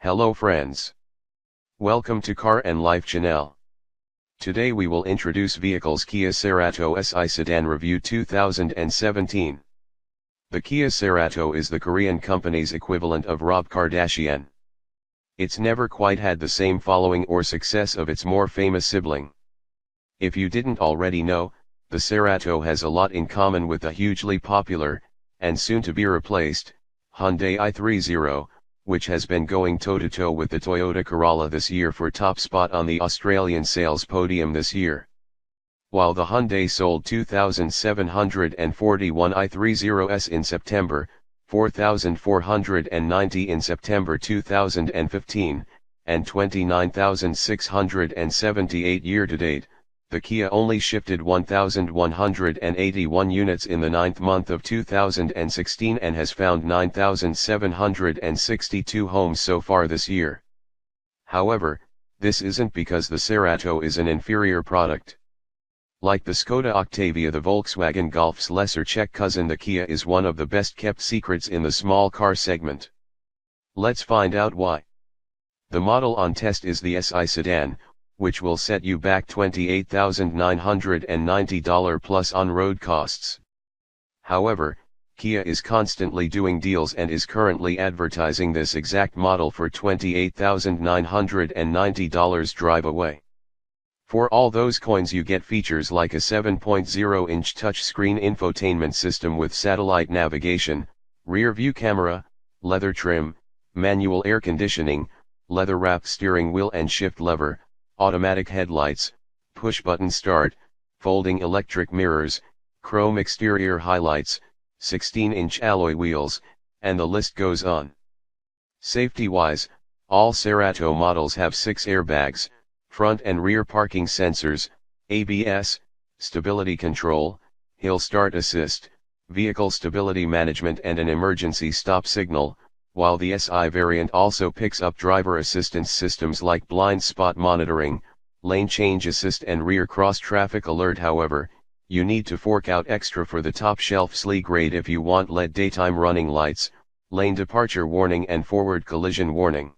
Hello friends. Welcome to Car and Life channel. Today we will introduce vehicles Kia Cerato Si Sedan Review 2017. The Kia Cerato is the Korean company's equivalent of Rob Kardashian. It's never quite had the same following or success of its more famous sibling. If you didn't already know, the Cerato has a lot in common with the hugely popular, and soon to be replaced, Hyundai i30, which has been going toe-to-toe with the Toyota Corolla this year for top spot on the Australian sales podium this year. While the Hyundai sold 2,741 i30s in September, 4,490 in September 2015, and 29,678 year-to-date, the Kia only shifted 1,181 units in the 9th month of 2016 and has found 9,762 homes so far this year. However, this isn't because the Cerato is an inferior product. Like the Skoda Octavia, the Volkswagen Golf's lesser Czech cousin, the Kia is one of the best-kept secrets in the small car segment. Let's find out why. The model on test is the SI Sedan, which will set you back $28,990 plus on-road costs. However, Kia is constantly doing deals and is currently advertising this exact model for $28,990 drive away. For all those coins you get features like a 7.0-inch touchscreen infotainment system with satellite navigation, rear-view camera, leather trim, manual air conditioning, leather-wrapped steering wheel and shift lever, automatic headlights, push-button start, folding electric mirrors, chrome exterior highlights, 16-inch alloy wheels, and the list goes on. Safety-wise, all Cerato models have 6 airbags, front and rear parking sensors, ABS, stability control, hill start assist, vehicle stability management and an emergency stop signal, while the SI variant also picks up driver assistance systems like blind spot monitoring, lane change assist and rear cross traffic alert. However, you need to fork out extra for the top shelf SLE grade if you want LED daytime running lights, lane departure warning and forward collision warning.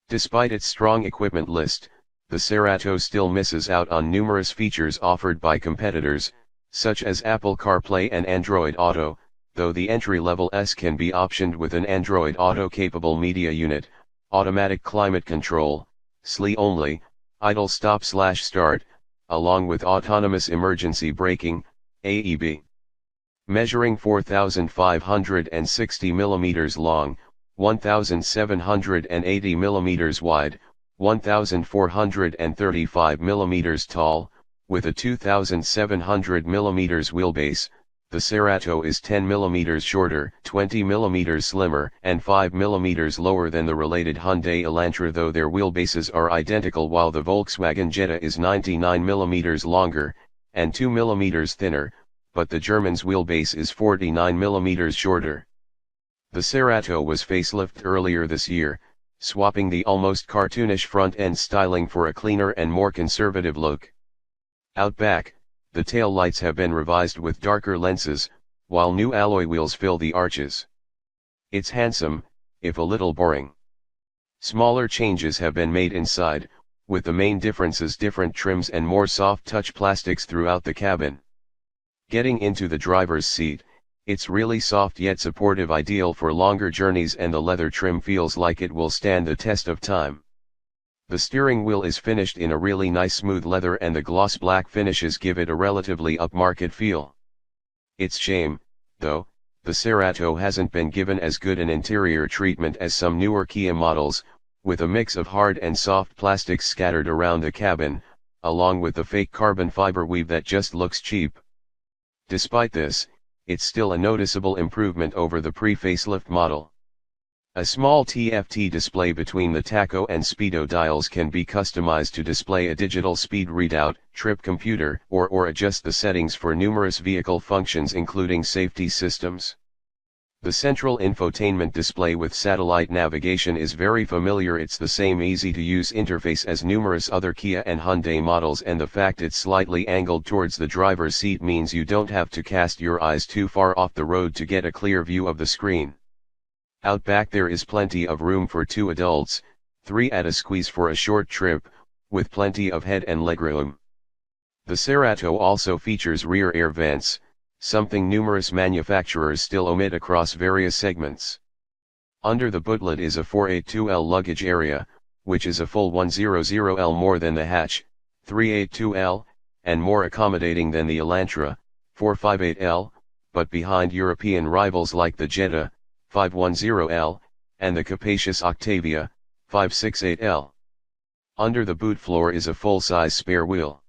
Despite its strong equipment list, the Cerato still misses out on numerous features offered by competitors, such as Apple CarPlay and Android Auto, though the entry-level S can be optioned with an Android Auto-capable media unit, automatic climate control, SLE only, idle stop/start, along with autonomous emergency braking, AEB. Measuring 4,560 mm long, 1,780 mm wide, 1,435 mm tall, with a 2,700 mm wheelbase, the Cerato is 10 mm shorter, 20 mm slimmer, and 5 mm lower than the related Hyundai Elantra, though their wheelbases are identical, while the Volkswagen Jetta is 99 mm longer, and 2 mm thinner, but the German's wheelbase is 49 mm shorter. The Cerato was facelifted earlier this year, swapping the almost cartoonish front-end styling for a cleaner and more conservative look. Out back, the tail lights have been revised with darker lenses, while new alloy wheels fill the arches. It's handsome, if a little boring. Smaller changes have been made inside, with the main differences different trims and more soft-touch plastics throughout the cabin. Getting into the driver's seat, it's really soft yet supportive, ideal for longer journeys, and the leather trim feels like it will stand the test of time. The steering wheel is finished in a really nice smooth leather, and the gloss black finishes give it a relatively upmarket feel. It's shame, though, the Cerato hasn't been given as good an interior treatment as some newer Kia models, with a mix of hard and soft plastics scattered around the cabin, along with the fake carbon fiber weave that just looks cheap. Despite this, it's still a noticeable improvement over the pre-facelift model. A small TFT display between the tacho and speedo dials can be customized to display a digital speed readout, trip computer, or adjust the settings for numerous vehicle functions including safety systems. The central infotainment display with satellite navigation is very familiar. It's the same easy-to-use interface as numerous other Kia and Hyundai models, and the fact it's slightly angled towards the driver's seat means you don't have to cast your eyes too far off the road to get a clear view of the screen. Out back there is plenty of room for 2 adults, 3 at a squeeze for a short trip, with plenty of head and legroom. The Cerato also features rear air vents, something numerous manufacturers still omit across various segments. Under the bootlet is a 482L luggage area, which is a full 100L more than the hatch, 382L, and more accommodating than the Elantra, 458L, but behind European rivals like the Jetta, 510L, and the capacious Octavia, 568L. Under the boot floor is a full-size spare wheel.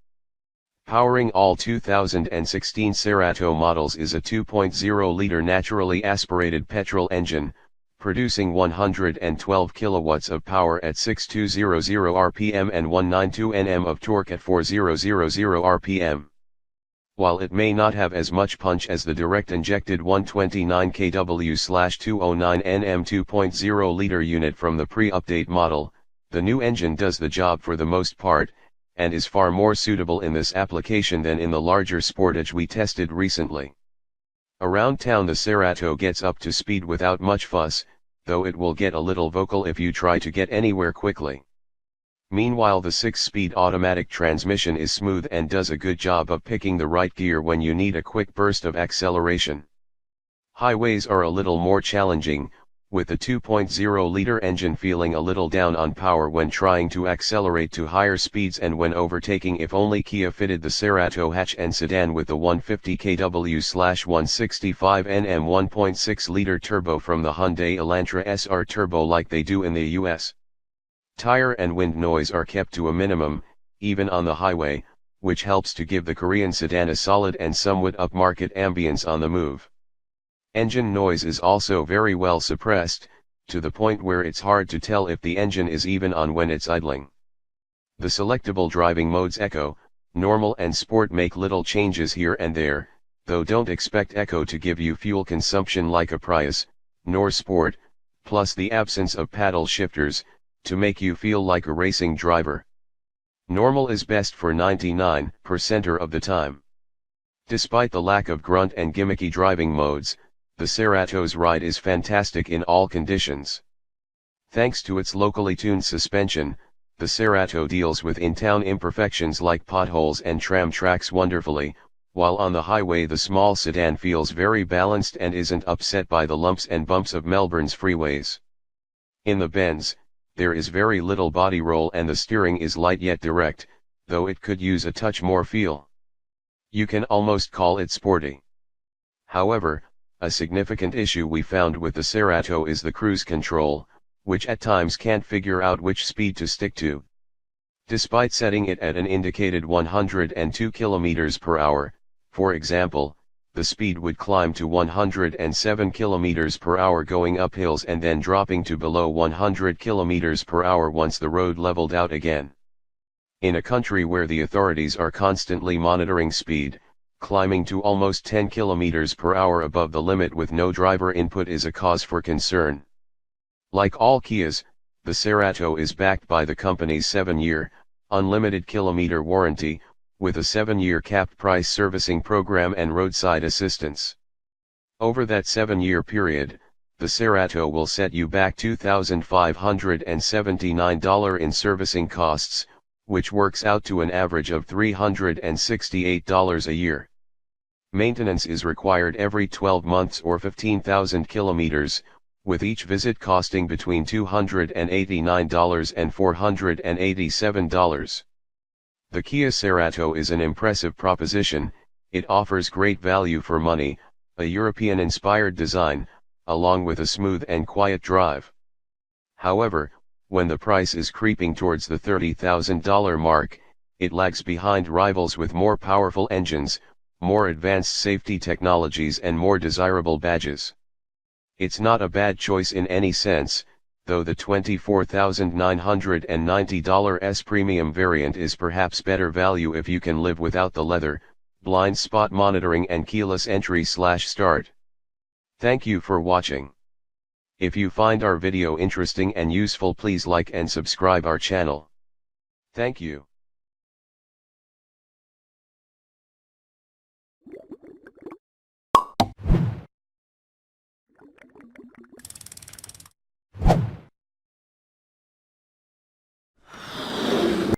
Powering all 2016 Cerato models is a 2.0-liter naturally aspirated petrol engine, producing 112 kilowatts of power at 6200 rpm and 192 Nm of torque at 4000 rpm. While it may not have as much punch as the direct-injected 129 kW/209 Nm 2.0-liter unit from the pre-update model, the new engine does the job for the most part, and is far more suitable in this application than in the larger Sportage we tested recently. Around town the Cerato gets up to speed without much fuss, though it will get a little vocal if you try to get anywhere quickly. Meanwhile the 6-speed automatic transmission is smooth and does a good job of picking the right gear when you need a quick burst of acceleration. Highways are a little more challenging, with the 2.0-liter engine feeling a little down on power when trying to accelerate to higher speeds and when overtaking. If only Kia fitted the Cerato hatch and sedan with the 150 kW/165 Nm 1.6-liter turbo from the Hyundai Elantra SR Turbo like they do in the US. Tire and wind noise are kept to a minimum, even on the highway, which helps to give the Korean sedan a solid and somewhat upmarket ambience on the move. Engine noise is also very well suppressed, to the point where it's hard to tell if the engine is even on when it's idling. The selectable driving modes Eco, Normal and Sport make little changes here and there, though don't expect Eco to give you fuel consumption like a Prius, nor Sport, plus the absence of paddle shifters, to make you feel like a racing driver. Normal is best for 99% of the time. Despite the lack of grunt and gimmicky driving modes, the Cerato's ride is fantastic in all conditions. Thanks to its locally tuned suspension, the Cerato deals with in-town imperfections like potholes and tram tracks wonderfully, while on the highway the small sedan feels very balanced and isn't upset by the lumps and bumps of Melbourne's freeways. In the Benz, there is very little body roll and the steering is light yet direct, though it could use a touch more feel. You can almost call it sporty. However, a significant issue we found with the Cerato is the cruise control, which at times can't figure out which speed to stick to. Despite setting it at an indicated 102 km per hour, for example, the speed would climb to 107 km per hour going up hills and then dropping to below 100 km per hour once the road leveled out again. In a country where the authorities are constantly monitoring speed, climbing to almost 10 km per hour above the limit with no driver input is a cause for concern. Like all Kias, the Cerato is backed by the company's 7-year, unlimited kilometer warranty, with a 7-year capped price servicing program and roadside assistance. Over that 7-year period, the Cerato will set you back $2,579 in servicing costs, which works out to an average of $368 a year. Maintenance is required every 12 months or 15,000 kilometers, with each visit costing between $289 and $487. The Kia Cerato is an impressive proposition. It offers great value for money, a European-inspired design, along with a smooth and quiet drive. However, when the price is creeping towards the $30,000 mark, it lags behind rivals with more powerful engines, more advanced safety technologies and more desirable badges. It's not a bad choice in any sense, though the $24,990 S Premium variant is perhaps better value if you can live without the leather, blind spot monitoring and keyless entry/start. Thank you for watching. If you find our video interesting and useful, please like and subscribe our channel. Thank you.